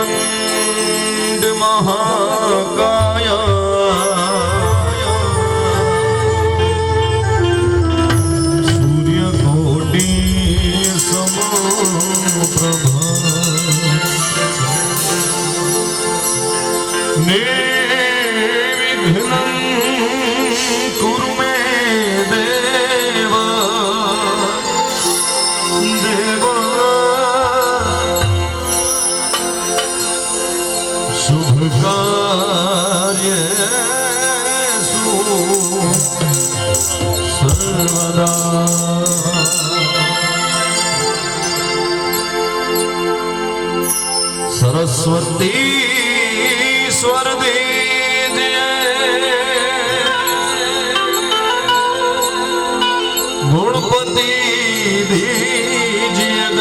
वक्रतुंड महाकाय सूर्यकोटि समप्रभा निर्विघ्नं कुरु मे देव देव शुभ कार्येषु सर्वदा सरस्वती स्वर दीजिए गुणपति दीजिए ज्ञान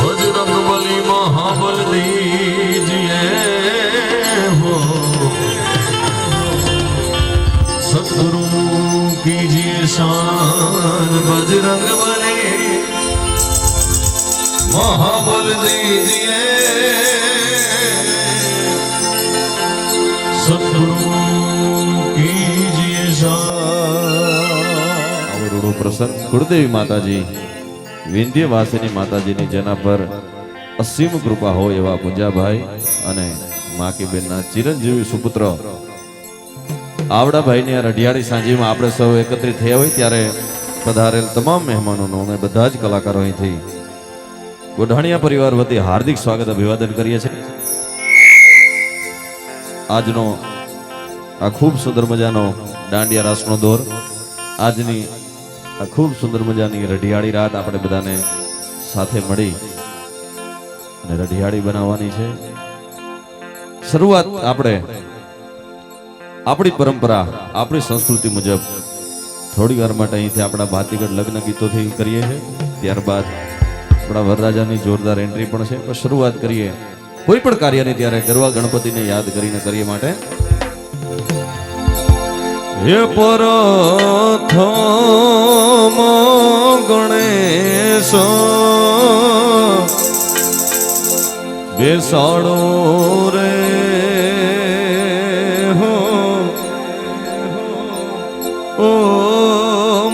बजरंग बली महाबल दीजिए हो सद्गुरु कीजिए शान बजरंग बली महाबल दीजिए सद्गुरु कीजिए અવરુડો પ્રસન્ન કુળદેવી માતાજી વિંધ્યવાસિની માતાજીની જેના પર અસીમ કૃપા હોય એવા પૂજાભાઈ અને માકીબેનના ચિરંજીવી સુપુત્ર આવડાભાઈની આ રઢિયાળી સાંજીમાં આપણે સૌ એકત્રિત થયા હોય ત્યારે પધારેલ તમામ મહેમાનોનો અમે બધા જ કલાકારો અહીંથી ગોઢાણીયા પરિવાર વતી હાર્દિક સ્વાગત અભિવાદન કરીએ છીએ. આજનો આ ખૂબ સુંદર મજાનો દાંડિયા રાસનો દોર, આજની આ ખૂબ સુંદર મજાની રઢિયાળી રાત આપણે બધાને સાથે મળી અને રઢિયાળી બનાવવાની છે. શરૂઆત આપણે આપણી પરંપરા આપણી સંસ્કૃતિ મુજબ થોડી વાર માટે અહીંથી આપણા ભાતીગઢ લગ્ન ગીતોથી કરીએ છીએ. ત્યારબાદ આપણા વરરાજાની જોરદાર એન્ટ્રી પણ છે. પણ શરૂઆત કરીએ કોઈ પણ કાર્યની ત્યારે ગરવા ગણપતિને યાદ કરીને કરીએ માટે હે પ્રથમ ગણેશ બેસાડો રે હો ઓ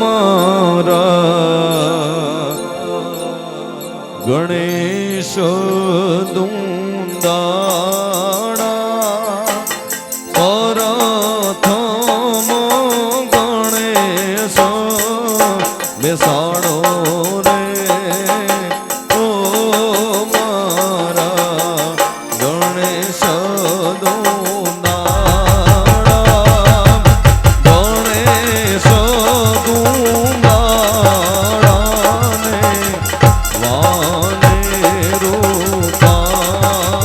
મારા ગણેશ દુંદાણા પ્રથમ ગણેશ બેસાડો રે ઓ મારા ગણેશ દુંદાણા ગણેશ દુંદાણાને વાને રૂપાણા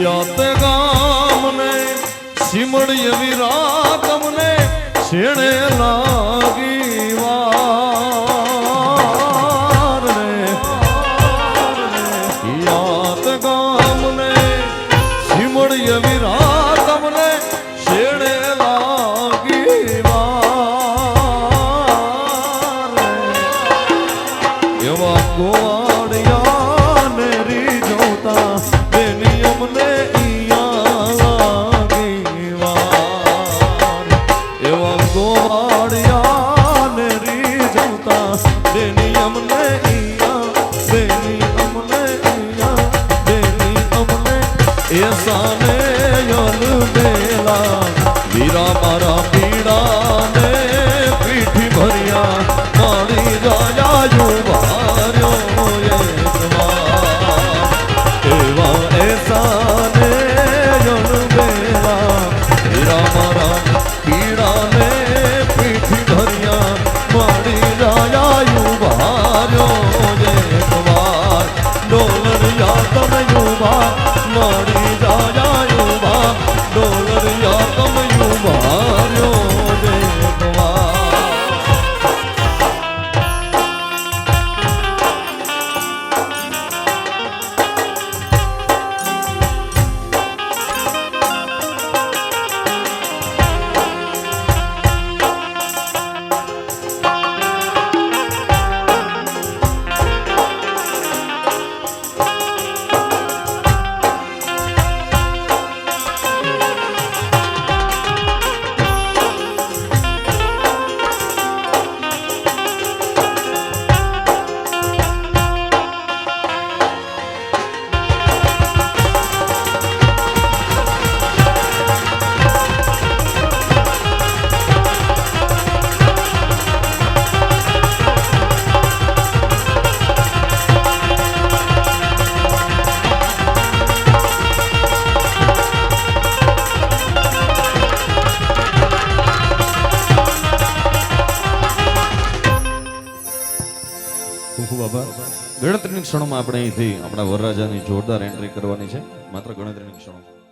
યાત ગામને સિમડીએ વિરાતમને છેડે લાગી વાર રે યાત ગામને સિમડીએ વિરાતમને છેડે લાગી વાર એવા ગોવાળિયા ને રી જોતા બેની અમને ઈયા લાગી વાર એવા ગોવાળિયા ને રી જોતા બેની અમને ઈયા બેની અમને ઈયા બેની અમને એસાને યલ બેલા વીરા મારા પીડા ને પીઠી ભર્યા મારી જાયા યુવાર્યો એવા એસાને યલ બેલા વીરા મારા પીડા ને પીઠી ભર્યા મારી જાયા યુવાર્યો ડોલરિયા તમે યુવા મારી જાયા યુવા ડોલરિયા તમે યુવાર્યો ખૂબ આભાર. ગણતરીની ક્ષણોમાં આપણે અહીંથી આપણા વરરાજાની જોરદાર એન્ટ્રી કરવાની છે. માત્ર ગણતરીની ક્ષણો.